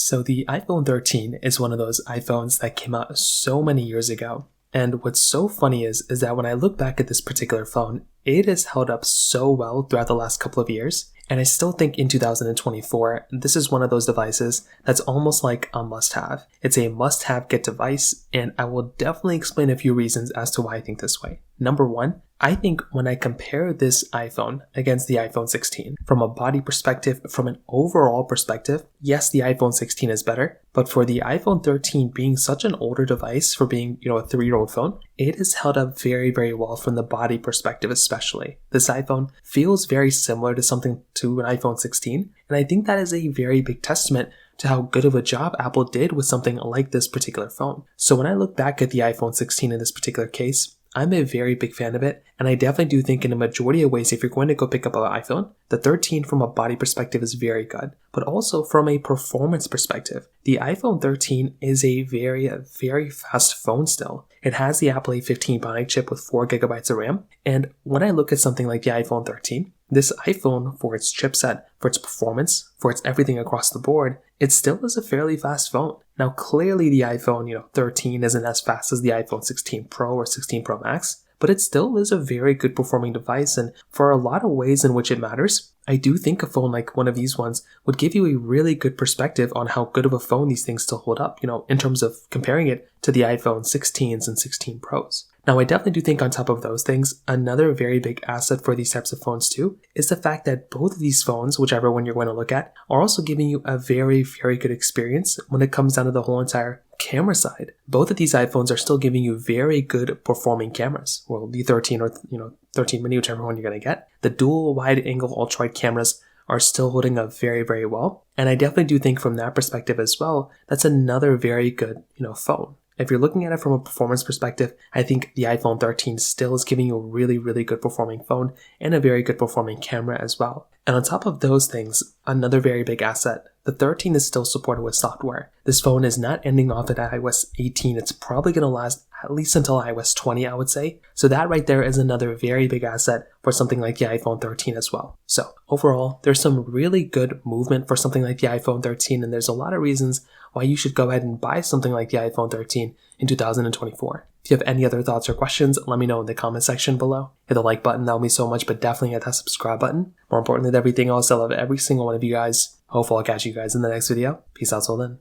So the iPhone 13 is one of those iPhones that came out so many years ago. And what's so funny is that when I look back at this particular phone, it has held up so well throughout the last couple of years. And I still think in 2024, this is one of those devices that's almost like a must-have. It's a must-have get device, and I will definitely explain a few reasons as to why I think this way. Number one, I think when I compare this iPhone against the iPhone 16, from a body perspective, from an overall perspective, yes, the iPhone 16 is better, but for the iPhone 13 being such an older device for being, a 3-year-old phone, it has held up very, very well from the body perspective especially. This iPhone feels very similar to an iPhone 16, and I think that is a very big testament to how good of a job Apple did with something like this particular phone. So when I look back at the iPhone 16 in this particular case, I'm a very big fan of it, and I definitely do think in a majority of ways if you're going to go pick up an iPhone, the 13 from a body perspective is very good. But also from a performance perspective, the iPhone 13 is a very, very fast phone still. It has the Apple A15 Bionic chip with 4GB of RAM, and when I look at something like the iPhone 13, this iPhone, for its chipset, for its performance, for its everything across the board, it still is a fairly fast phone. Now, clearly the iPhone, 13 isn't as fast as the iPhone 16 Pro or 16 Pro Max, but it still is a very good performing device, and for a lot of ways in which it matters, I do think a phone like one of these ones would give you a really good perspective on how good of a phone these things still hold up, in terms of comparing it to the iPhone 16s and 16 Pros. Now, I definitely do think on top of those things, another very big asset for these types of phones too is the fact that both of these phones, whichever one you're going to look at, are also giving you a very, very good experience when it comes down to the whole entire camera side. Both of these iPhones are still giving you very good performing cameras. Well, the 13 or 13 mini, whichever one you're going to get. The dual wide angle ultra-wide cameras are still holding up very, very well. And I definitely do think from that perspective as well, that's another very good, phone. If you're looking at it from a performance perspective, I think the iPhone 13 still is giving you a really, really good performing phone and a very good performing camera as well. And on top of those things, another very big asset, the 13 is still supported with software. This phone is not ending off at iOS 18. It's probably going to last at least until iOS 20, I would say. So that right there is another very big asset for something like the iPhone 13 as well. So overall, there's some really good movement for something like the iPhone 13, and there's a lot of reasons why you should go ahead and buy something like the iPhone 13 in 2024. If you have any other thoughts or questions, let me know in the comment section below. Hit the like button, that would mean so much, but definitely hit that subscribe button. More importantly than everything else, I love every single one of you guys. Hopefully I'll catch you guys in the next video. Peace out till then.